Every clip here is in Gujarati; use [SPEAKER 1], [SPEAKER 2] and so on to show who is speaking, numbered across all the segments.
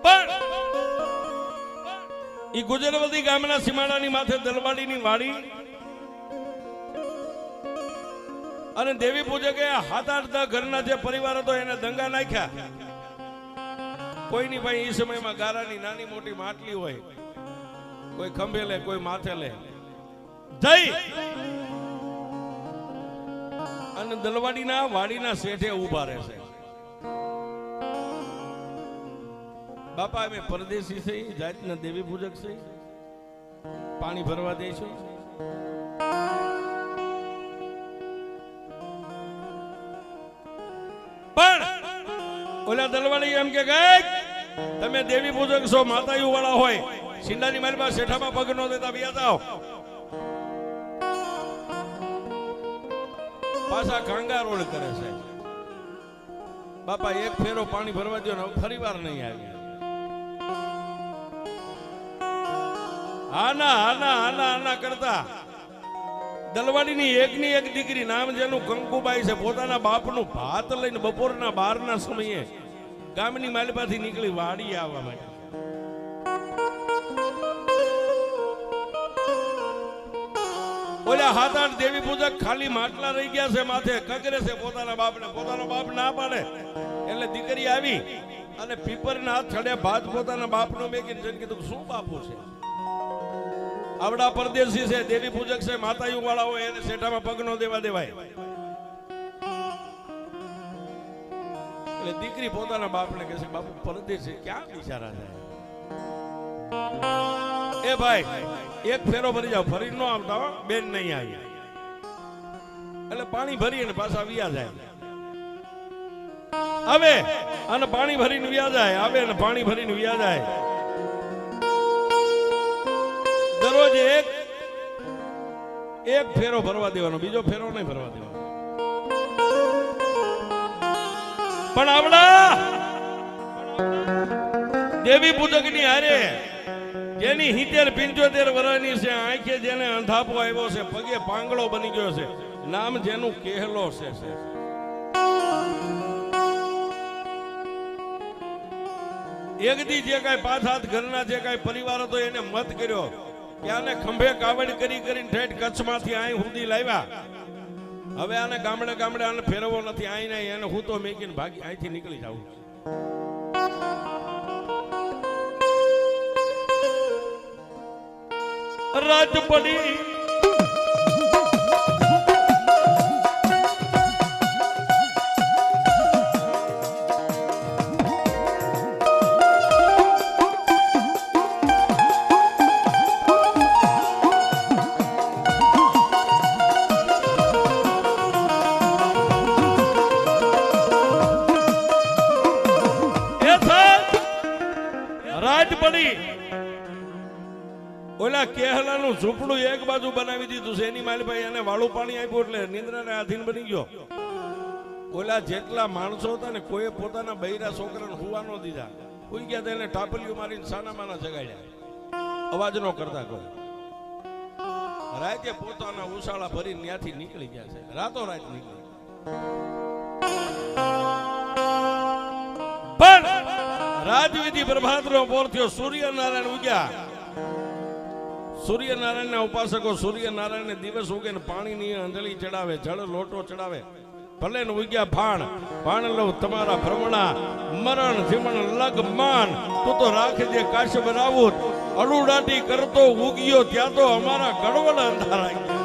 [SPEAKER 1] પણ ઈ ગુજરવતી ગામના સીમાડાની માથે દલવાડીની વાડી અને દેવી પૂજકે 7-8 ઘરના જે પરિવાર હતો એને દંગા નાખ્યા. કોઈની ભાઈ એ સમયમાં ગારાની નાની મોટી માટલી હોય, કોઈ ખંભે લે, કોઈ માથે લે, જઈ અને દલવાડીના વાડીના શેઠે ઉભા રહેશે. બાપા અમે પરદેશી છે, જાતના દેવી પૂજક છે, પાણી ભરવા દઈશું. પણ ઓલા દલવાડી એમ કે તમે દેવી પૂજક છો, માતાયુ વાળા હોય, સિંડાની માલમાં શેઠામાં પગ નો દેતા વ્યા જાઓ. પાછા કાંગા રોડ કરે છે. બાપા એક ફેરો પાણી ભરવા દો ને ફરી વાર નહીં આવી. આના આના આના આના કરતા દલવાડીની એકની એક દીકરી, નામ જેનું કંકુબાઈ છે, પોતાના બાપનું ભાત લઈને બપોરના 12ના સમયે ગામની માલપાથી નીકળી વાડી આવવા માટે. ઓલા 7-8 દેવી પૂજક ખાલી માટલા રહી ગયા છે, માથે કગરે છે પોતાના બાપને. પોતાનો બાપ ના પાડે એટલે દીકરી આવી અને પીપરના હાથ છડે ભાત પોતાના બાપનો મેકીને જઈને કીધું શું બાપુ છે, આવડા પરદેશી છે, દેવી પૂજક છે, માતાયુ વાળા હોય, એને શેઠામાં પગ નો દેવા દેવાય. એટલે દીકરી પોતાના બાપને કહે છે બાપુ પરદેશી ક્યાં બિચારા જાય, એ ભાઈ એક ફેરો ભરી જાવ, ફરી ન આવતા બેન નહીં આવી. એટલે પાણી ભરી અને પાછા વ્યા જાય. આવે અને પાણી ભરીને વ્યા જાય, આવે અને પાણી ભરીને વ્યા જાય. દરરોજ એક ફેરો ભરવા દેવાનો, બીજો ફેરો નહીં ભરવા દેવાનો. પણ આવડા દેવી પૂજકની હારે જેની 70-75 વર્ષની છે, આંખે જેને અંધાપો આવ્યો છે, પગે પાંગળો બની ગયો છે, નામ જેનું કેહલો છે. એક દી જે કાંઈ 5-7 ઘરના જે કાંઈ પરિવાર હતો એને મત કર્યો કે આને ખંભે કાવડ કરી કરીને ઠેઠ કચ્છમાંથી અહીં સુધી લાવ્યા. હવે આને ગામડે ગામડે આને ફેરવો નથી, અહીં નહીં, એને હું તો મેકીને ભાગી અહીંથી નીકળી જાઉં. રાત પડી ઓલા કેહલાનું ઝૂંપડું એક બાજુ બનાવી દીધું છે, એની માલભાઈ એને વાળું પાણી આપ્યું એટલે નિંદ્રાને આધીન બની ગયો. ઓલા જેટલા માણસો હતા ને કોઈ પોતાના બૈરા છોકરાને હુવા ન દીધા, હુઈ ગયા તો એને ટાપલીઓ મારીને સાનામાના જગાડ્યા, અવાજ ન કરતા કોઈ. રાતે પોતાના ઉસાળા ભરીને ત્યાંથી નીકળી ગયા છે, રાતો રાત નીકળી. પણ રાજવિધિ પ્રભાતનો પોર થયો, સૂર્યનારાયણ ઉગ્યા. સૂર્યનારાયણના ઉપાસકો સૂર્યનારાયણને દિવસ ઉગે ને પાણીની અંજલિ ચડાવે, જળ લોટો ચડાવે. ભલે ને ઉગ્યા ભાણ લઉં તમારા ભ્રમણા, મરણ જીવણ લગમાન, તું તો રાખજે કાશ બનાવું, અડુડાટી કરતો ઉગ્યો ત્યાં તો અમારા ગડવડ અંધારા ગયા.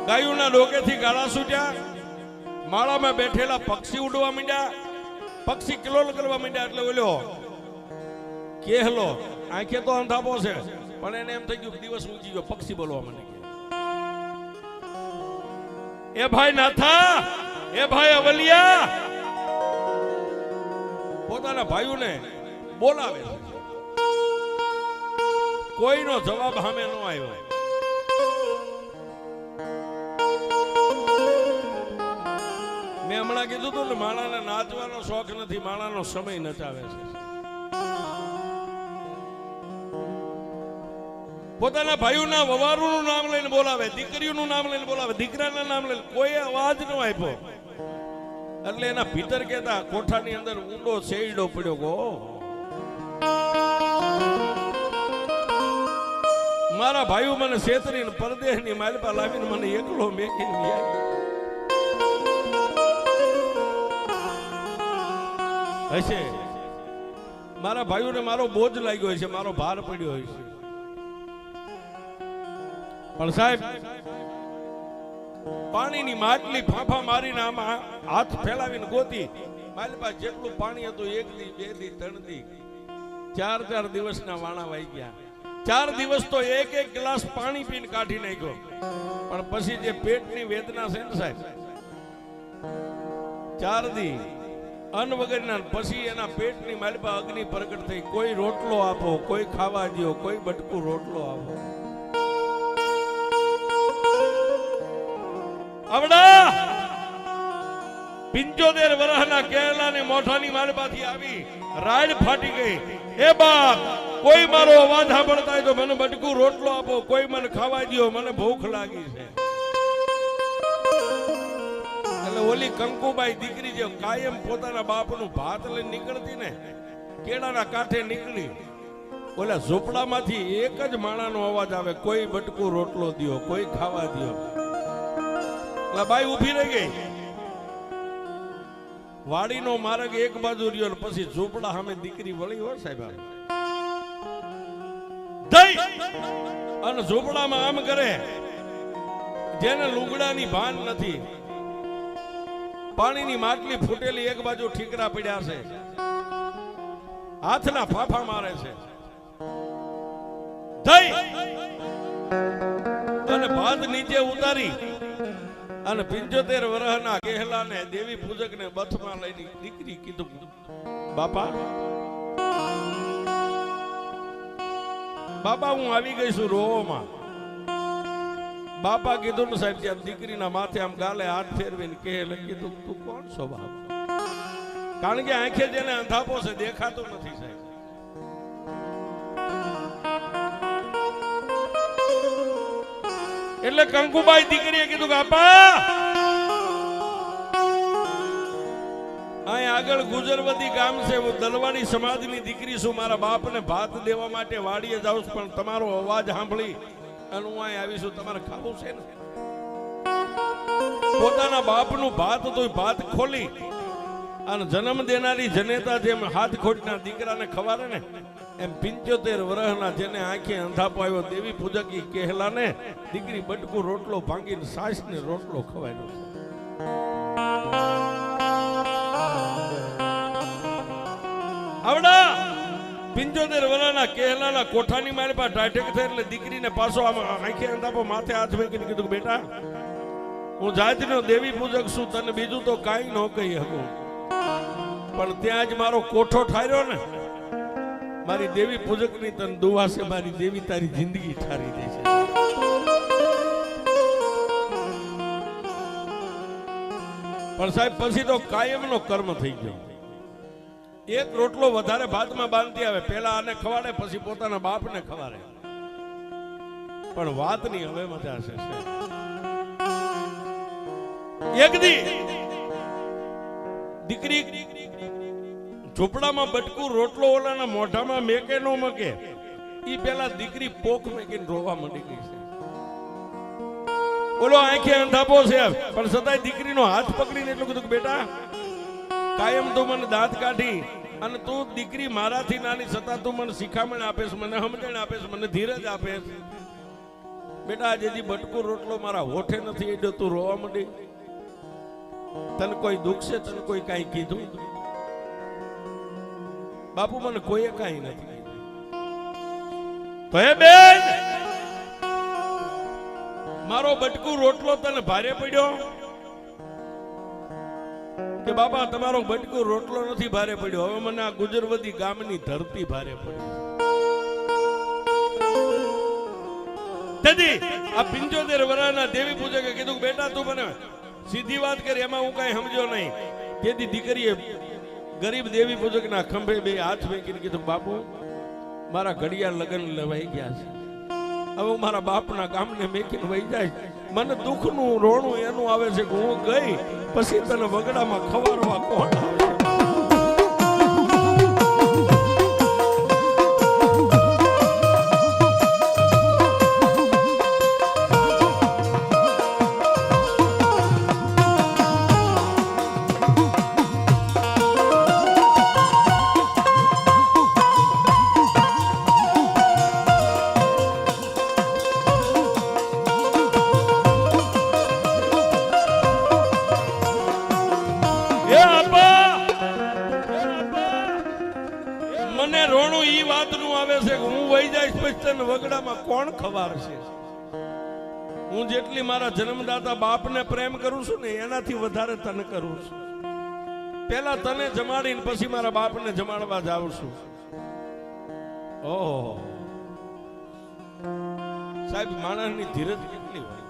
[SPEAKER 1] ગાયુના ડોકેથી ગાળા છૂટ્યા, માળામાં બેઠેલા પક્ષી ઉડવા માંડ્યા, પક્ષી કિલોલ કરવા માંડ્યા. એટલે ઓલ્યો કેહલો આંખે તો અંધાપો છે, પણ એને એમ થઈ ગયું દિવસ ઊંચી ગયો, પક્ષી બોલવા માંડી ગયા. એ ભાઈ નાથા, એ ભાઈ અવલિયા, પોતાના ભાઈઓને બોલાવે, કોઈનો જવાબ સામે ન આવ્યો. મેં હમણાં કીધું હતું ને, માણાને નાચવાનો શોખ નથી, માણાનો સમય નચાવે છે. પોતાના ભાઈઓના વવારુનું નામ લઈને બોલાવે, દીકરીઓનું નામ લઈને બોલાવે, દીકરાના નામ લઈને, કોઈ અવાજ ન આપ્યો. એટલે એના ભીતર કેતા કોઠાની અંદર ઊંડો શેયડો પડ્યો ગો, મારા ભાઈઓ મને છેતરીને પરદેશની માલપા લાવીને મને એકલો મેકીને ગયા. હશે મારા ભાઈઓને મારો બોજ લાગ્યો હોય છે, મારો ભાર પડ્યો હોય છે. પણ સાહેબ પાણીની માટલી ફાંફા મારીને આમાં હાથ ફેલાવીને ગોતી મારી પાસે જેટલું પાણી હતું, 1 દી 2 દી 3 દી 4 દિવસના વાણા વાઈ ગયા. 4 દિવસ તો એક ગ્લાસ પાણી પીને કાઢી નાખ્યો. પણ પછી જે પેટની વેદના છે ને સાહેબ, 4 દી અન્ન વગરના, પછી એના પેટની મારી પાસે અગ્નિ પ્રગટ થઈ. કોઈ રોટલો આપો, કોઈ ખાવા દો, કોઈ બટકું રોટલો આપો. આવડા 75 વર્ષના કેરલાની મોઠાની માલપાથી આવી રાડ ફાટી ગઈ. એ બાપ, કોઈ મારો અવાજ સાંભળતા હોય તો મને બટકું રોટલો આપો, કોઈ મને ખાવા દો, મને ભૂખ લાગી છે. એટલે ઓલી કંકુબાઈ દીકરી જે કાયમ પોતાના બાપનું ભાત લઈને નીકળતી ને, કેળાના કાંઠે નીકળી, ઓલા ઝૂંપડામાંથી એક જ માણાનો અવાજ આવે, કોઈ બટકું રોટલો દો, કોઈ ખાવા દો. બાઈ ઉભી રહી ગઈ. વાડીનો માર્ગ એક બાજુ રહ્યો ને પછી ઝૂંપડા સામે દીકરી વળી હોય સાહેબ, અને ઝૂંપડામાં આમ કરે જેને લુગડાની ભાન નથી. પાણીની માટલી ફૂટેલી એક બાજુ ઠીકરા પડ્યા છે, હાથના ફાફા મારે છે. અને ભાત નીચે ઉતારી અને 75 વર્ષના કેહલાને દેવી પૂજકને બથમાં લઈને દીકરી કીધું, બાપા બાપા હું આવી ગઈ છું રોવામાં. બાપા કીધું ને સાહેબ, ત્યાં દીકરીના માથે આમ ગાલે હાથ ફેરવીને કેહલે કીધું, તું કોણ છો બાપ? કારણ કે આંખે જેને અંધાપો છે દેખાતું નથી સાહેબ. એટલે કંકુબાઈ દીકરીએ કીધું કે આપા અહીં આગળ ગુજરવતી ગામ છે, હું દલવાડી સમાજની દીકરી છું. મારા બાપને ભાત દેવા માટે વાડીએ જાઉં છું, પણ તમારો અવાજ સાંભળી અને હું અહીં આવીશું. તમારે ખાવું છે ને? પોતાના બાપનું ભાત તો ભાત ખોલી અને જન્મ દેનારી જનેતા જેમ હાથ ખોટના દીકરાને ખવારે ને, એમ 75 વર્ષના જેને આંખે અંધાપો આવ્યો દેવી પૂજકી કેહલાને દીકરી બટકું રોટલો ભાંગીને સાસને રોટલો ખવાયો. આવડા 75 વર્ષના કેહલાના કોઠાની મારી પાસે ટાઢક થઈ એટલે દીકરીને પાછો આંખે અંધાપો માથે હાથ મૂકીને કીધું, બેટા હું જાતનો દેવી પૂજક છું, તને બીજું તો કાંઈ ન કહી શકું, પણ ત્યાં જ મારો કોઠો ઠાર્યો ને, મારી દેવી પૂજકની તને દુઆ છે, મારી દેવી તારી જિંદગી ઠારી દે છે. પણ સાહેબ પછી તો કાયમનો કર્મ થઈ ગયો. એક રોટલો વધારે ભાતમાં બાંધતી આવે, પેલા આને ખવાડે પછી પોતાના બાપને ખવાડે. પણ વાતની હવે મજા છે. એક દી દીકરી ઝૂંપડામાં બટકું રોટલો ઓલાના મોઢામાં મેકે નો મકે, ઈ પેલા દીકરી પોખ મેકીને રોવા માંડી ગઈ છે. ઓલો આંખે અંધાપો છે, પણ છતાંય દીકરીનો હાથ પકડીને એટલું કીધું, બેટા કાયમ તું મને દાંત કાઢી અને તું દીકરી મારાથી નાની છતાં તું મને શિખામણ આપેસ, મને સમજણ આપેસ, મને ધીરજ આપેસ. બેટા આજે બટકું રોટલો મારા હોઠે નથી એટલે તું રોવા માંડી. તને કોઈ દુઃખ છે? તને કોઈ કાંઈ કીધું? બાપુ મને કોઈએ કાંઈ નથી. તો હે બેન, મારો બટકું રોટલો તને ભારે પડ્યો? કે બાપા તમારો બટકું રોટલો નથી ભારે પડ્યો, હવે મને આ ગુજરવતી ગામની ધરતી ભારે પડી. તેથી આ 75 વર્ષના દેવી પૂજકે કીધું, બેટા તું મને સીધી વાત કરી, એમાં હું કઈ સમજ્યો નહીં. તેથી દીકરીએ ગરીબ દેવી પૂજકના ખંભે બે હાથ મૂકીને કીધું, બાપુ મારા ઘડિયાળ લગ્ન લેવાઈ ગયા છે, હવે હું મારા બાપના ગામને મેકીને વહી જાય, મને દુઃખનું રોણું એનું આવે છે કે હું ગઈ પછી તને વગડામાં ખવારવા કોણ આવે? મને રોણું ઈ વાતનું આવે છે કે હું વહી જઈશ પછી તને વગડામાં કોણ ખવારશે? હું જેટલી મારા જન્મદાતા બાપને પ્રેમ કરું છું ને એનાથી વધારે તને કરું છું. પેલા તને જમાડીને પછી મારા બાપને જમાડવા જાઉં છું. ઓહો સાહેબ, માણસની ધીરજ કેટલી હોય.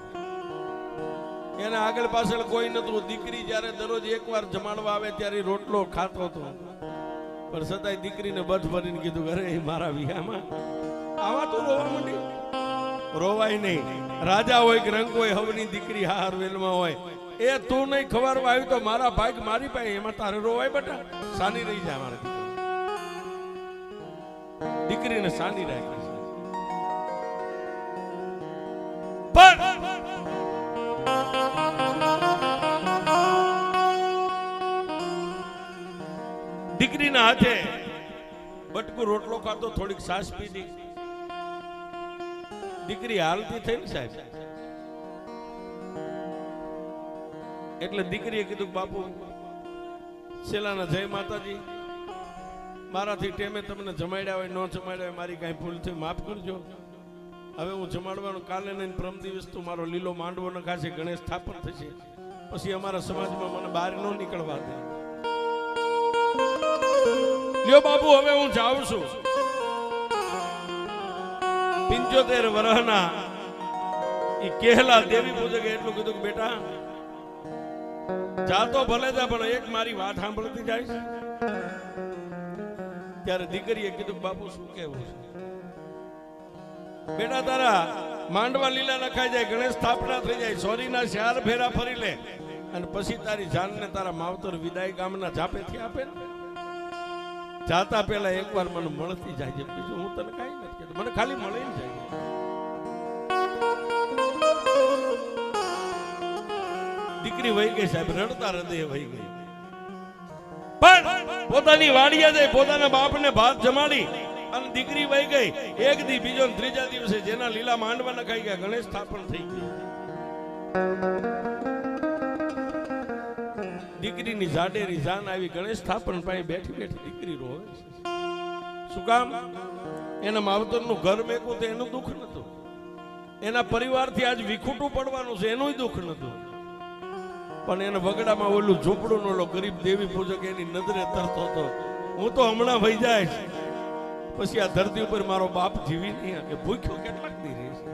[SPEAKER 1] એને આગળ પાછળ કોઈ નતું. દીકરી જયારે દરરોજ એકવાર જમાડવા આવે ત્યારે રોટલો ખાતો હતો, પણ છતાંય દીકરીને બધ ભરીને કીધું અરે મારા વિહામાં આવા તું રોવા માંડી. રોવાય નહીં. રાજા હોય કે રંગ હોય, હવની દીકરી હાર વેલમાં હોય, એ તું નહીં ખવારવા આવી તો મારા ભાગ મારી પાસે, એમાં તારે રોવાય બેટા? સાની રહી જાય મારા દીકરીને સાની રાખી છે. પણ દીકરીના હાથે બટકું રોટલો ખાતો, થોડીક સાસ પીધી, દીકરી હાલતી થઈ ને સાહેબ. એટલે દીકરીએ કીધું બાપુ છેલ્લાના જય માતાજી, મારાથી ટેમે તમને જમાડ્યા હોય, ન જમાડ્યા હોય, મારી કઈ ભૂલ થઈ માફ કરજો. હવે હું જમાડવાનું કાલે નહીં પ્રમ દિવસ તું મારો લીલો માંડવો નખાશે, ગણેશ સ્થાપન થશે, પછી અમારા સમાજમાં મને બહાર ન નીકળવા દે. લ્યો બાપુ હવે હું જાઉં છું. 75 વર્ષના ઈ કેહલા દેવી પૂજકે એટલું કીધું કે બેટા જાતો ભલે જા, પણ એક મારી વાત સાંભળતી જાય. ત્યારે દીકરીએ કીધું બાપુ શું કેવું છે? બેટા તારા માંડવા લીલા નખાઈ જાય, ગણેશ સ્થાપના થઈ જાય, સોરીના 4 ફેરા ફરી લે, અને પછી તારી જાનને તારા માવતર વિદાય ગામના જાપેથી આપે ને. જાતા પેલા એકવાર મને મળતી જાય છે, બીજું હું તને કાંઈ નથી કહેતો, મને ખાલી મળી જાય. દીકરી વહી ગઈ સાહેબ, રડતા હૃદયે વહી ગઈ. પણ પોતાની વાડીએ જઈ પોતાના બાપને ભાત જમાડી અને દીકરી વહી ગઈ. એક દી, બીજો ને ત્રીજા દિવસે જેના લીલા માંડવા નખાઈ ગયા, ગણેશ સ્થાપન થઈ ગયું. દીકરીની જાડેરી જાન આવી, ગણેશ સ્થાપન પાસે બેઠી બેઠી દીકરી રોવે છે. શું કામ? એના માવતરનું ઘર મેકવું તો એનું દુઃખ નતું, એના પરિવારથી આજ વિખૂટું પડવાનું છે એનું દુઃખ નતું, પણ એને વગડામાં ઓલું ઝૂંપડું નો ગરીબ દેવી પૂજક એની નજરે તરતો હતો. હું તો હમણાં વહી જાય પછી આ ધરતી ઉપર મારો બાપ જીવી નહીં કે ભૂખ્યો કેટલાક દી રહે છે.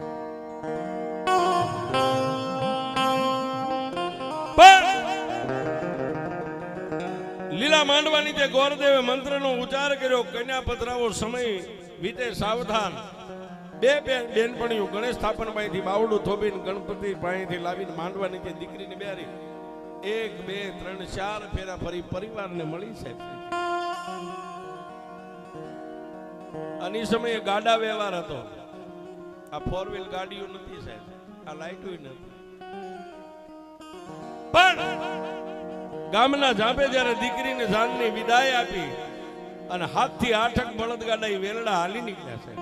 [SPEAKER 1] લીલા માંડવાની તે ગોરદેવે મંત્રનો ઉચ્ચાર કર્યો, કન્યા પધરાવો સમય વીતે સાવધાન. બે બેનપણીઓ ગણેશ સ્થાપન પાસેથી બાવડું થોબીને ગણપતિ પાસેથી લાવીને માંડવાની તે દીકરીને બેરી 1 2 3 4 ફેરા ફરી પરિવારને મળી સાહેબ. અને એ સમયે ગાડા વ્યવહાર હતો. આ 4 વ્હીલ ગાડીઓ નથી સાહેબ, આ લાઈટો નથી. પણ ગામના જાપે જ્યારે દીકરીને જાનની વિદાય આપી અને 7 થી 8 બળદગાડા વેલડા હાલી નીકળ્યા છે.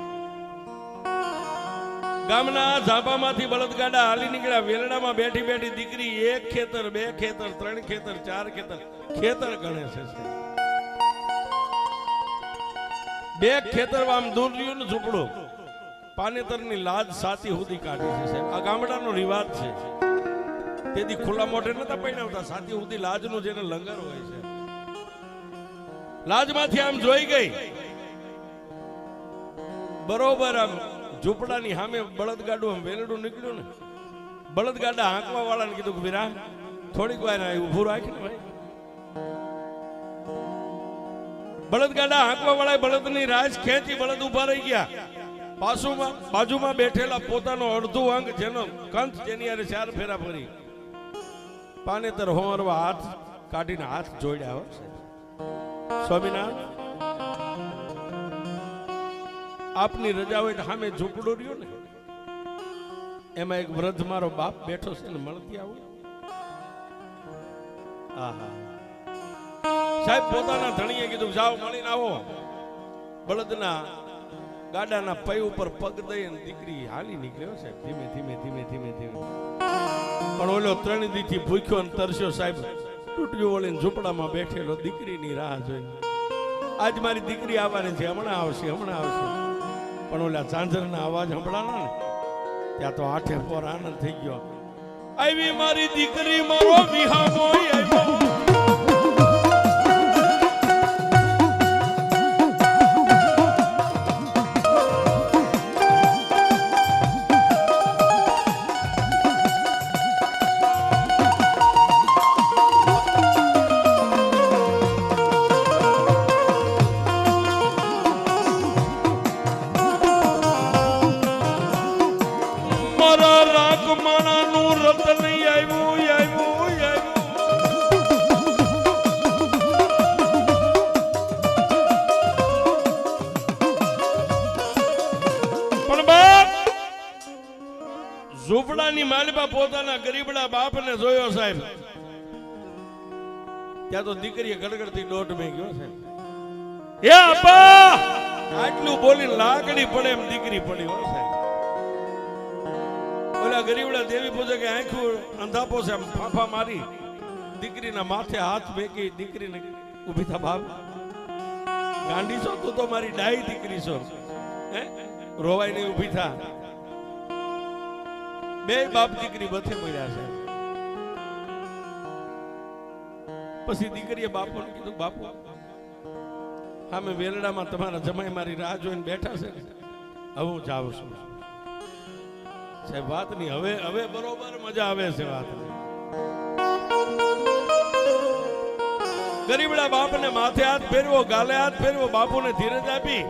[SPEAKER 1] ગામના ઝાપામાંથી બળદગાડા હાલી નીકળ્યા. વેલડામાં બેઠી બેઠી દીકરી 1 ખેતર 2 ખેતર 3 ખેતર 4 ખેતર ગણે છે. 2 ખેતર આમ દૂર રહ્યું ને ઝૂંપડું, પાનેતરની લાજ સાથી સુધી કાઢી છે સાહેબ. આ ગામડાનો રિવાજ છે. તેથી ખુલ્લા મોઢે નતા પૈણાવતા, સાથી સુધી લાજનું જેને લંગર હોય છે. લાજમાંથી આમ જોઈ ગઈ, બરોબર આમ ઝૂંપડાની સામે બળદગાડું આમ વેલડું નીકળ્યું ને, બળદગાડા હાંકવા વાળાને કીધું કે વીરા થોડીક વાર ઊભું રાખીને ભાઈ. બળદગાડા હાંકવા વાળાએ બળદની રાજ ખેંચી, બળદ ઉભા રહી ગયા. બાજુમાં બેઠેલા પોતાનો અડધું અંગ જેનો કંથ જેની હારે 4 ફેરા ફરી પાનેતર હોમરવા હાથ કાઢીને હાથ જોડ્યા હો સ્વામિનાથ આપની રજા હોય તો સામે ઝૂંપડું રહ્યું ને એમાં એક વૃદ્ધ મારો બાપ બેઠો છે ને મળતી આવું આહા સાહેબ પોતાના ધણીએ કીધું જાઓ મળીને આવો બળદના ગાડાના પૈ ઉપર પગ દઈને દીકરી હાલી નીકળ્યો સાહેબ ધીમે ધીમે ધીમે ધીમે ધીમે પણ ઓલો 3 દીથી ભૂખ્યો ને તરસ્યો સાહેબ તૂટ્યું વળીને ઝૂંપડામાં બેઠેલો દીકરીની રાહ જોઈ આજ મારી દીકરી આવવાની છે હમણાં આવશે પણ ઓલા ઝાંઝરના અવાજ સંભળાણા ને ત્યાં તો આઠે પોર આનંદ થઈ ગયો આવી મારી દીકરી મારો વિહામો આવ્યો ઝૂંપડાની માલિપા પોતાના ગરીબડા બાપને જોયો સાહેબ ત્યાં તો દીકરીએ ગડગડતી દોઢ મેં ગયો સાહેબ હે આપા આટલું બોલી લાકડી પડે એમ દીકરી પડી હો સાહેબ ઓલા ગરીબડા દેવી પૂજે કે આંખું અંધાપો છે એમ ફાફા મારી દીકરીના માથે હાથ મેકી દીકરીને ઊભી થા બાપ ગાંડી છો તું તો મારી ડાઈ દીકરી છો હે રોવાઈ ને ઊભી થા બે બાપ દીકરી બધે મળ્યા છે પછી દીકરીએ બાપુને કીધું બાપુ સામે વેરડામાં તમારા જમાઈ મારી રાહ જોઈને બેઠા છે હવે હું જાઉં છું સાહેબ વાત નહીં હવે બરોબર મજા આવે છે વાત ગરીબડા બાપને માથે હાથ ફેરવો ગાલે હાથ ફેરવો બાપુને ધીરજ આપી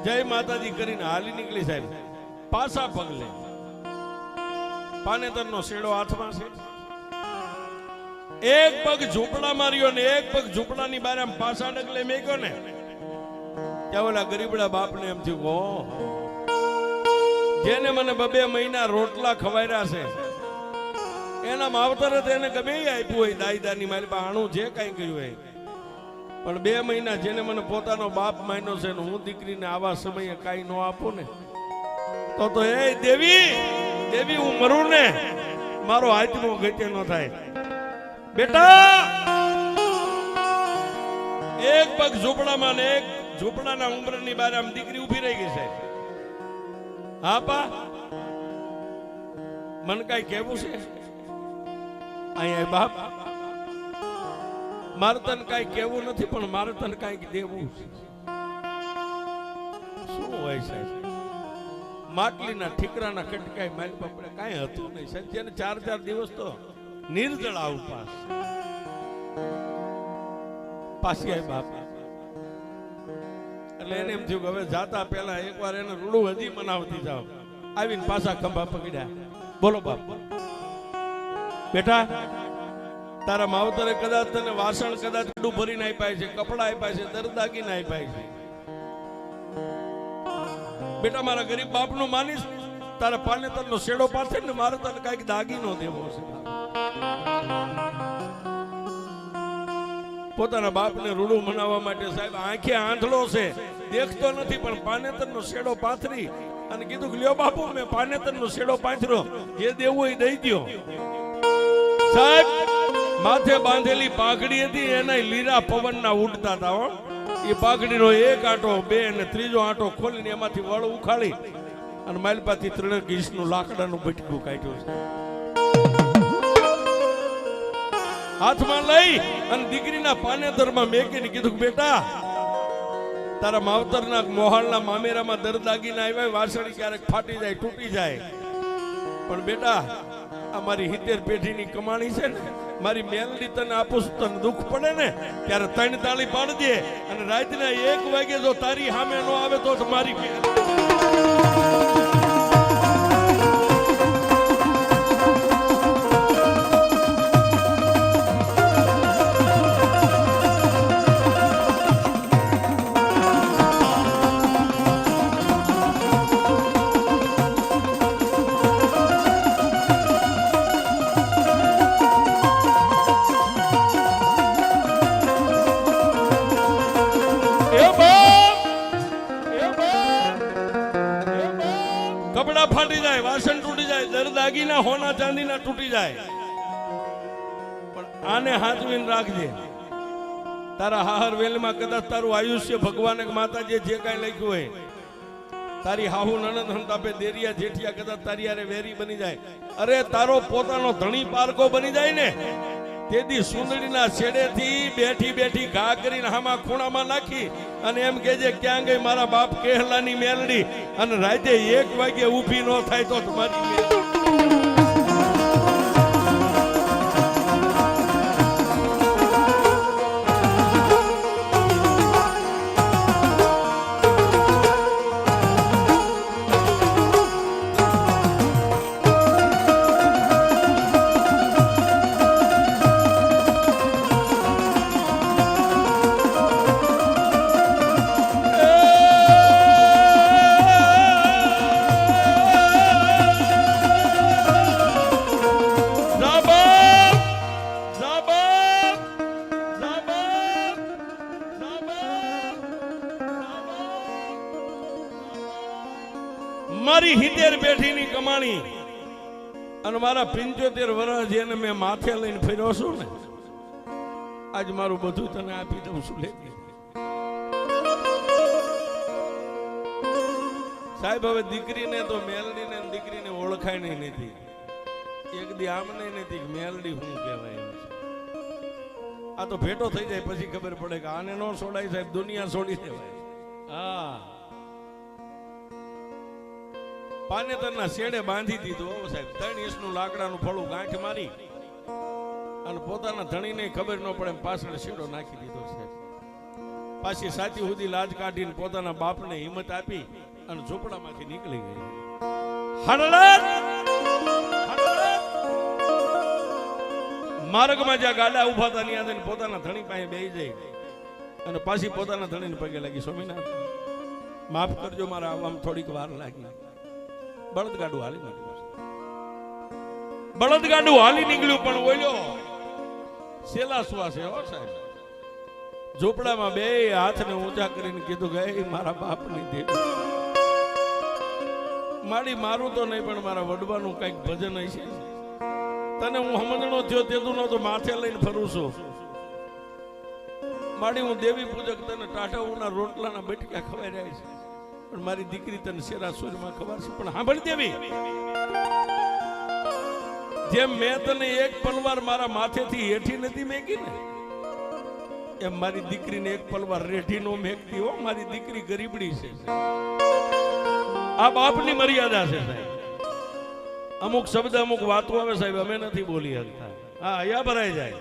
[SPEAKER 1] જય માતાજી કરીને હાલી નીકળી સાહેબ પાછા પગલે પાનેતરનો શેડો હાથમાં છે એક પગ ઝૂંપડા માર્યો ને એક પગ ઝૂંપડાની બારે આમ પાછા ડગલે મેક્યો ને ત્યાં ઓલા ગરીબડા બાપને એમ થયું ઓહો જેને મને 2 મહિના રોટલા ખવાયરા છે એના માવતરે તેને ગમે આપ્યું હોય દાઈદાની મારી પાસે આણું જે કઈ કર્યું હોય પણ 2 મહિના જેને મને પોતાનો બાપ માન્યો છે ને હું દીકરીને આવા સમયે કઈ ન આપું ને તો એ દેવી હું મરું ને મારો આત્મો ગત્ય ન થાય બેટા એક પગ ઝૂંપડામાં ને એક ઝૂંપડાના ઉંબરની બહાર આમ દીકરી ઊભી રહી ગઈ છે હા પા મન કઈ કેવું છે અહીંયા બાપ મારે તને કઈ કેવું નથી પણ મારે તને કઈ દેવું શું હોય સાહેબ માટલીના ઠીકરાના કટકાઈ મારી બાપડે કાંઈ હતું નહીં સાહેબ જેને 4 દિવસ તો નિર્જળ આવું પાછી આવી બાપ એટલે એને એમ થયું કે હવે જાતા પહેલા એકવાર એને રૂડું હજી મનાવતી જાઓ આવીને પાછા ખંભા પકડ્યા બોલો બાપ બેટા તારા માવતરે કદાચ તને વાસણ કદાચ ભરીને આપ્યા છે કપડા આપ્યા છે દરદાગીને આપ્યા છે બેટા મારા ગરીબ બાપનું માનીશ તારા પાનેતરનો શેડો પાસે ને મારે તને કઈક દાગીનો દેવો છે પોતાના બાપને રૂડું મનાવવા માટે સાહેબ આંખે આંધળો છે દેખતો નથી પણ પાનેતરનો શેડો પાથરી અને કીધું કે લ્યો બાપુ મેં પાનેતરનો શેડો પાથર્યો જે દેવું એ દઈ દ્યો સાહેબ માથે બાંધેલી પાઘડી હતી એના લીરા પવનના ઉડતા હતા હો એ પાઘડીનો એક આંટો 2 અને ત્રીજો આંટો ખોલીને એમાંથી વળ ઉખાડી અને માલપાથી 3 ઇંચનું લાકડાનું બટકું કાઢ્યું છે હાથમાં લઈ અને દીકરીના પાનેતરમાં મેકીને કીધું બેટા તારા માવતરના મોહાલના મામેરામાં દરદાગીને આવ્યા વાસળી ક્યારેક ફાટી જાય તૂટી જાય પણ બેટા આ મારી 70 પેઢીની કમાણી છે ને મારી મેલડી તને આપું તને દુઃખ પડે ને ત્યારે 3 તાળી પાડી દે અને રાતના 1 વાગે જો તારી સામે નો આવે તો મારી દાગીના હોના ચાંદીના તૂટી જાય, પણ આને હાચવીને રાખજે. તારા હાહર વેલમાં કદાચ તારું આયુષ્ય ભગવાન માતાજી જે કાંઈ લખ્યું હોય, તારી હાહુ નણંદ હંતાપે દેરિયા જેઠિયા કદાચ તારી યારે વેરી બની જાય, અરે તારો પોતાનો ધણી પારકો બની જાય ને, તેથી સુંદડીના છેડેથી બેઠી બેઠી ઘા કરીને હામાં ખૂણામાં નાખી અને એમ કહેજે ક્યાં ગઈ મારા બાપ કેહલાની મેલડી, અને રાતે 1 વાગે ઊભી ન થાય તો તમારી મેલડી. મારી 70 પેઢીની કમાણી અને મારા 75 વર્ષ જેને મેં માથે લઈને ફર્યો છું ને, આજ મારું બધું તને આપી દઉં છું. લે સાહેબ, હવે દીકરીને તો મેલડીને દીકરીને ઓળખાય નહીં નથી. એક દી આમ નહીં નથી મેલડી શું કહેવાય. આ તો ભેટો થઈ જાય પછી ખબર પડે કે આને નો છોડાય સાહેબ, દુનિયા છોડી દેવાય. હા, પાનેતરના શેડે બાંધી દીધો સાહેબ. 3 ઇંચનું લાકડાનું ફળું ગાંઠ મારી અને પોતાના ધણીને ખબર ન પડે પાછળ શેડો નાખી દીધો સાહેબ. પાછી સાચી સુધી લાજ કાઢીને પોતાના બાપને હિંમત આપી અને ઝૂંપડામાંથી નીકળી ગઈ. માર્ગમાં જ્યાં ગાડા ઉભા હતા ત્યાં પોતાના ધણી પાસે બેસી જાય અને પાછી પોતાના ધણીને પગે લાગી, સ્વામિનાથ માફ કરજો, મારા આવવામાં થોડીક વાર લાગી. બળદગાડું હાલી નીકળ્યું, બળદગાડું હાલી નીકળ્યું, પણ ઓલ્યો સેલા શ્વાસે હો સાહેબ ઝૂંપડામાં બે હાથને ઊંચા કરીને કીધું કે મારા બાપની દેવી, માડી મારું તો નહીં પણ મારા વડવાનું કઈક ભજન હશે. તને હું સમજણો થયો તેતું નતો માથે લઈને ફરું છું. માડી હું દેવી પૂજક, તને ટાટાઓના રોટલાના બટકા ખવાઈ રહ્યા છે, પણ મારી દીકરી તને શેરા સૂરમાં ખબર છે. પણ સાંભળી દેવી, જેમ મેં તને એક પલવાર મારા માથેથી હેઠી નથી મેકી ને, એમ મારી દીકરીને એક પલવાર રેઠી નો મેકતી હો. મારી દીકરી ગરીબડી છે, આ બાપની મર્યાદા છે સાહેબ. અમુક શબ્દ અમુક વાતો આવે સાહેબ, અમે નથી બોલી શકતા. હા, અહીંયા ભરાઈ જાય.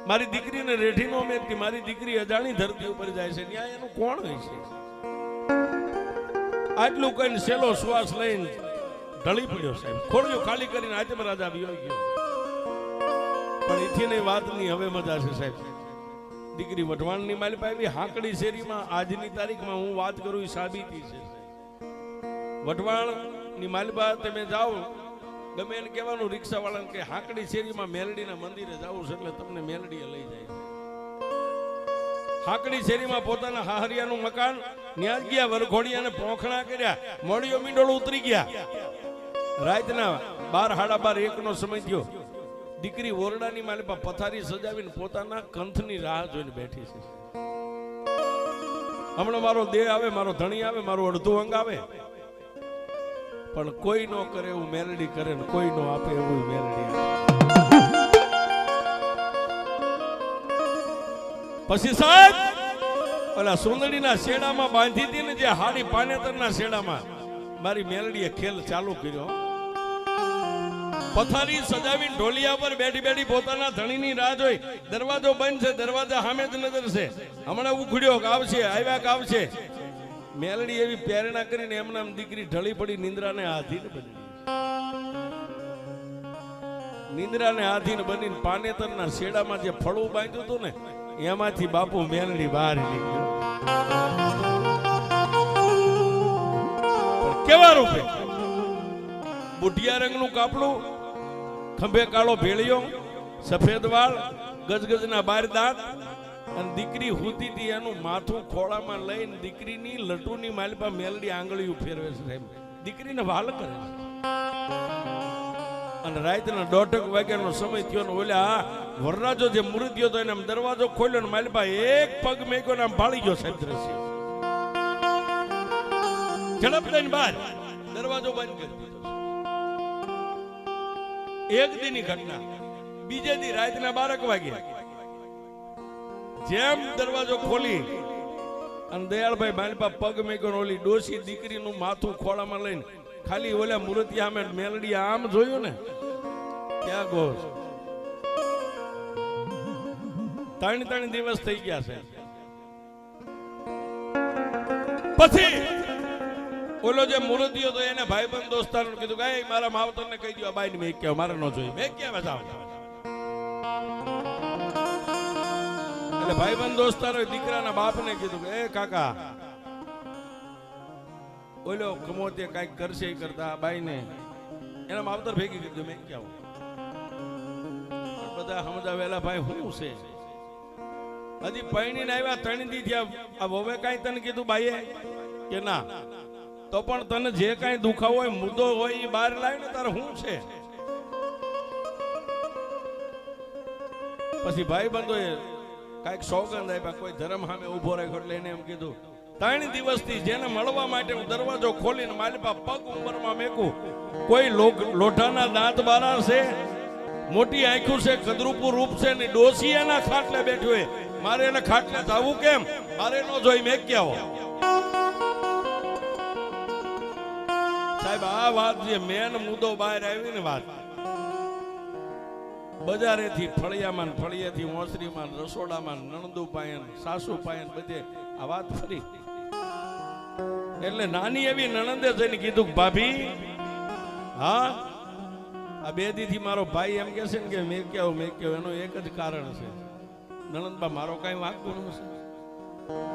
[SPEAKER 1] મારી દીકરીને રેઠી નો મેકતી, મારી દીકરી અજાણી ધરતી ઉપર જાય છે, ત્યાં એનું કોણ હોય છે? આટલું કઈ સેલો શ્વાસ લઈને ઢળી પડ્યો સાહેબ, ખોળ્યો ખાલી કરીને આચમ રાજા વિયો ગયો. પણ એથી વાતની હવે મજા છે સાહેબ. દીકરી વઢવાણની માલિક આવી હાંકડી શેરીમાં, આજની તારીખમાં હું વાત કરું એ સાબિતી છે. વઢવાણની માલિબા તમે જાઓ, ગમે એને કહેવાનું રિક્ષા વાળાને કે હાંકડી શેરીમાં મેલડીના મંદિરે જાવું છે, એટલે તમને મેલડીએ લઈ જાય. હાંકડી શેરીમાં પોતાના હાહરિયાનું મકાન, ન્યા ગયા વરઘોડિયાને પોખણા કર્યા, મોડીઓ મીંડોળ ઉતરી ગયા. રાતના 12, 12:30 નો સમય થયો. દીકરી ઓરડાની માલિપા પથારી સજાવીને પોતાના કંથની રાહ જોઈને બેઠી છે. હમણાં મારો દેહ આવે, મારો ધણી આવે, મારું અડધું અંગ આવે, પણ કોઈ નો કરે એવું મેલડી કરે ને કોઈ નો આપે એવું મેલડી આપે. પછી સાહેબ ઓલા સુંદડીના શેડામાં બાંધી હતી ને, જે હાડી પાનેતરના શેડામાં મારી મેલડીએ ખેલ ચાલુ કર્યો. પથારી સજાવી ઢોલિયા પર બેઠી બેઠી પોતાના ધણીની રાહ જોઈ. દરવાજો બંધ છે, દરવાજા સામે જ નજર છે. હમણાં ઉખડ્યો કે આવશે, આવ્યા કે આવશે. મેલડી એવી પ્રેરણા કરીને એમના દીકરી ઢળી પડી, નિંદ્રાને આધીન બની. નિંદ્રાને આધીન બનીને પાનેતરના શેડામાં જે ફળું બાંધ્યું હતું ને, એમાંથી બાપુ મેલડી બહાર નીકળ્યો. કેવા રૂપે? બુઢિયા રંગનું કાપડું, ખંભે કાળો ભેળિયો, સફેદ વાળ, ગજગજના 12 દાંત, અને દીકરી હુતી હતી એનું માથું ખોળામાં લઈને દીકરીની લટુની માલિપા મેલડી આંગળીઓ ફેરવે છે સાહેબ. દીકરીને વાલ કરે છે. અને રાતના 1:30 વાગ્યાનો સમય થયો ને ઓલા વરરાજો જે મુરતિયો તો એને આમ દરવાજો ખોલ્યો ને માલપા એક પગ મેક્યો ને આમ ભાળી ગયો સાહેબ દ્રશ્ય ઝડપ લઈને બહાર દરવાજો બંધ કરી દીધો એક દીની ઘટના બીજે દી રાતના 12 વાગે જેમ દરવાજો ખોલી અને દયાળભાઈ માલપા પગ મેક્યો ને ઓલી ડોસી દીકરીનું માથું ખોળામાં લઈને ખાલી ઓલા મૂર્તિયા અમે મેલડી આમ જોયું ને ક્યાં ગોસ 3 દિવસ થઈ ગયા છે પછી ઓલો જે મૂર્તિયો તો એને ભાઈબંધ દોસ્તારને કીધું કે મારા માવતરને કહી દો બાઈને મેં કેવું મારે ન જોઈ મેં કેવા જાવ એટલે ભાઈબંધ દોસ્તારોએ દીકરાના બાપને કીધું કે એ કાકા ઓલો કમોતે કઈક કરશે કરતા બાઈને એના માવતર ભેગી કીધું મેં કેવું બધા સમજાવેલા ભાઈ શું છે હજી પૈણીને આવ્યા 3 દી થયા આ વવે કાંઈ તને કીધું બાઈએ કે ના તો પણ તને જે કાંઈ દુખાવો હોય મુદ્દો હોય એ બહાર લાવી ને તારે શું છે પછી ભાઈ બંધોએ કાંઈક સોગંદ આપ્યા કોઈ ધર્મ સામે ઉભો રાખ્યો એટલે એને એમ કીધું 3 દિવસથી જેને મળવા માટે હું દરવાજો ખોલીને માલિપા પગ ઉંમરમાં મેકું કોઈ લોઢાના દાંત બારા છે મોટી આંખું છે કદરૂપું રૂપ છે ને ડોસી એના ખાટલે બેઠું હોય મારે એને ખાટલે જવું કેમ મારે ન જોઈ મેં ક્યાં સાહેબ આ વાત જે મેન મુદ્દો બહાર આવી ને વાત બજારેથી ફળિયામાં ફળિયાથી ઓસરીમાં રસોડામાં નણંદુ પાયન સાસુ પાયન બધે આ વાત ફરી એટલે નાની એવી નણંદે જઈને કીધું ભાભી હા આ 2 દીથી મારો ભાઈ એમ કે છે ને કે મેં કેવું એનું એક જ કારણ છે નણંદબા મારો કઈ વાંકું નથી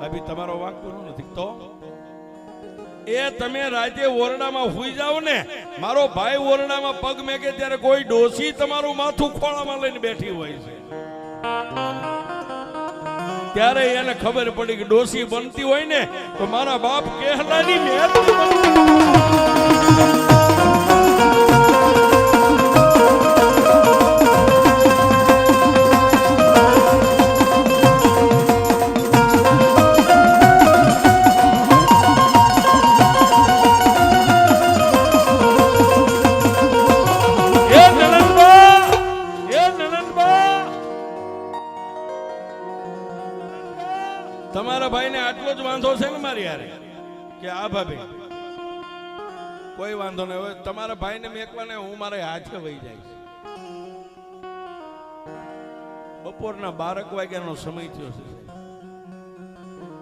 [SPEAKER 1] ભાભી તમારો વાંકું નથી તો એ તમે રાજે ઓરડામાં હુઈ જાવ ને મારો ભાઈ ઓરડામાં પગ મેકે ત્યારે કોઈ ડોસી તમારું માથું ખોળામાં લઈને બેઠી હોય છે ત્યારે એને ખબર પડી કે ડોસી બનતી હોય ને તો મારા બાપ કેહલાની મેર તમારા ભાઈને આટલો જ વાંધો છે ને મારી યારે કે આ ભાભી કોઈ વાંધો નહીં હવે તમારા ભાઈને મેકવાને હું મારે હાથે વહી જાય બપોરના 12 વાગ્યાનો સમય થયો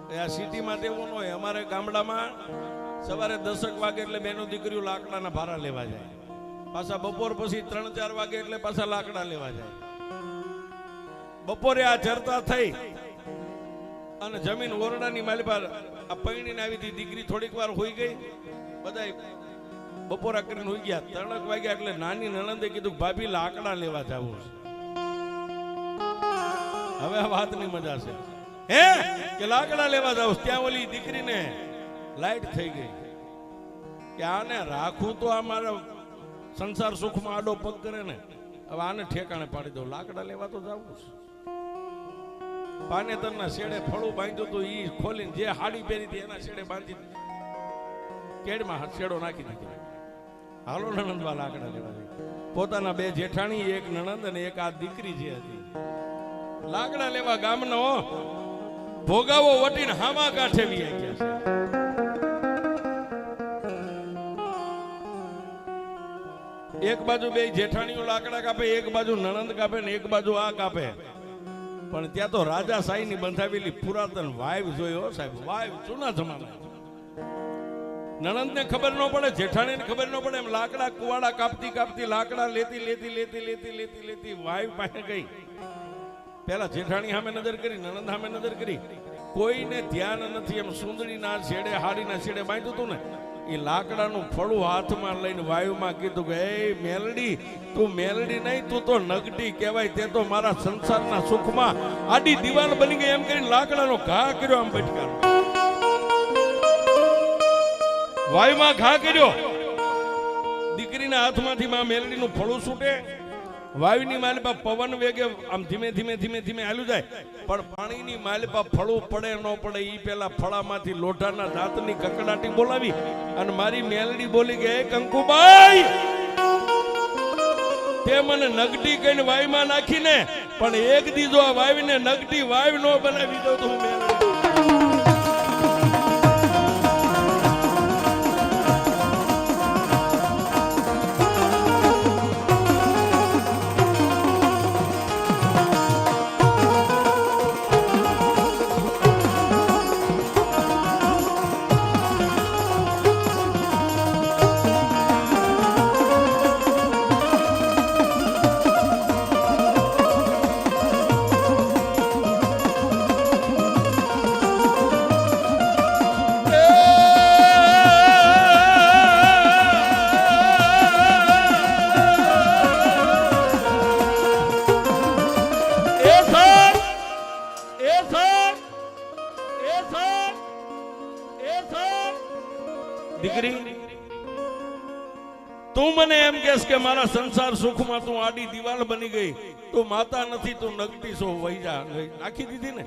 [SPEAKER 1] છે આ સિટીમાં તેવું ન હોય અમારે ગામડામાં સવારે 10 વાગે એટલે બેનો દીકરીઓ લાકડાના ભારા લેવા જાય પાછા બપોર પછી 3-4 વાગે એટલે પાછા લાકડા લેવા જાય બપોરે આ ચર્ચા થઈ અને જમીન ઓરડાની માલિપા આ પૈણીને આવી હતી દીકરી થોડીક વાર હોઈ ગઈ બધા બપોરા કરીને હોઈ ગયા 3 વાગ્યા એટલે નાની નણંદે કીધું ભાભી લાકડા લેવા જવું છે હવે આ વાતની મજા છે હે કે લાકડા લેવા જાવ ત્યાં ઓલી દીકરીને લાઈટ થઈ ગઈ કે આને રાખું તો આ મારા સંસાર સુખમાં આડો પગ કરે ને હવે આને ઠેકાણે પાડી દઉં લાકડા લેવા તો જવું છે પાનેતરના શેડે ફળું બાંધ્યું તો ઈ ખોલીને જે હાડી પહેરી હતી એના શેડે બાંધી કેડમાં શેડો નાખી દીધો હાલો નણંદવા લાકડા લેવા પોતાના 2 જેઠાણી એક નણંદ અને એક આ દીકરી જે હતી લાકડા લેવા ગામનો ભોગાવો વટીને હામા કાંઠે વી ગયા છે એક બાજુ 2 જેઠાણીઓ લાકડા કાપે એક બાજુ નણંદ કાપે ને એક બાજુ આ કાપે પણ ત્યાં તો રાજા સાઈની બંધાવેલી પુરાતન વાઇવ જોયો સાહેબ વાઇવ જૂના જમાના નણંદને ખબર ન પડે જેઠાણીને ખબર ન પડે એમ લાકડા કુવાડા કાપતી કાપતી લાકડા લેતી વાઇવ પાસે ગઈ પેલા જેઠાણી સામે નજર કરી નણંદ સામે નજર કરી કોઈને ધ્યાન નથી એમ સુંદરીના છેડે હાડીના છેડે બાંધ્યું હતું ને એ લાકડાનું ફળું હાથમાં લઈને વાયુમાં કીધું કે એ મેલડી તું મેલડી નહીં તું તો નગટી કહેવાય તે તો મારા સંસારના સુખમાં આડી દિવાલ બની ગઈ એમ કરીને લાકડાનો ઘા કર્યો આમ બટકારો વાયુમાં ઘા કર્યો દીકરીના હાથમાંથી માં મેલડીનું ફળું છૂટે, વાયુની માલિપા પવન વેગે આમ ધીમે ધીમે ધીમે ધીમે હાલ્યું જાય, પણ પાણીની માલિપા ફળું પડે ન પડે ઈ પેલા ફળામાંથી લોઢાના દાંતની કકડાટી બોલાવી અને મારી મેલડી બોલી કે કંકુબાઈ તે મને નગટી કઈને વાયુમાં નાખીને પણ એક દીધો આ વાયુને નગટી વાયુ નો બનાવી દઉં તો હું મેલડી દીકરી તું મને એમ કહેશ કે મારા સંસાર સુખમાં તું આડી દિવાલ બની ગઈ, તું માતા નથી, તું નગટી છો, વહી જા. નાખી દીધી ને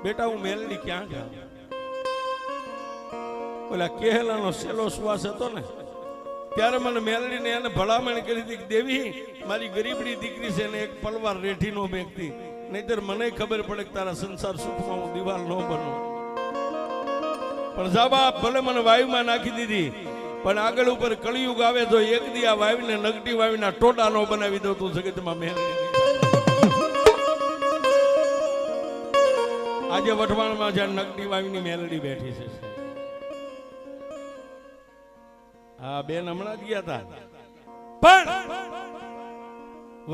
[SPEAKER 1] બેટા. હું મેલડી ક્યાં જા? ઓલા કેહલાનો સેલો શ્વાસ હતો ને ત્યારે મને મેલડીને એને ભલામણ કરી હતી કે દેવી મારી ગરીબડી દીકરી છે ને એક પલવાર રેઠી નો બેગતી, નહીતર મને ખબર પડે કે તારા સંસાર સુખમાં હું દિવાલ ન બનું. પણ જાબા ભલે મને વાયુમાં નાખી દીધી, પણ આગળ ઉપર કળિયુગ આવે તો એક દી આ વાયુને નગટી વાયુના ટોડા નો બનાવી દઉં તું જગતમાં મેલડી. આજે વઢવાણમાં જ્યાં નગટી વાયુની મેલડી બેઠી છે. હા બેન હમણાં જ ગયા હતા, પણ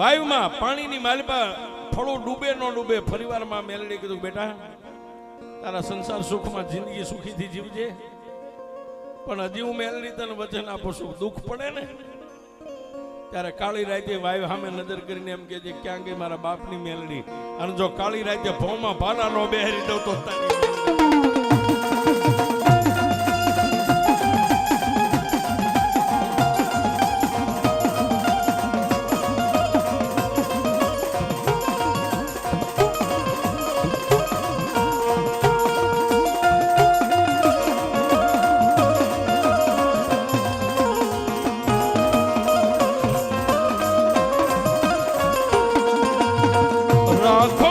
[SPEAKER 1] વાયુમાં પાણીની માલિપા ફળું ડૂબે ન ડૂબે ફરીવારમાં મેલડી કીધું બેટા તારા સંસાર સુખમાં જિંદગી સુખીથી જીવજે, પણ હજી હું મેલડી તને વચન આપું છું દુઃખ પડે ને ત્યારે કાળી રાતે વાયુ સામે નજર કરીને એમ કે છે ક્યાં ગઈ મારા બાપની મેલડી, અને જો કાળી રાતે ભોમાં ભાલા નો બેહરી દઉં તો તારી રાખો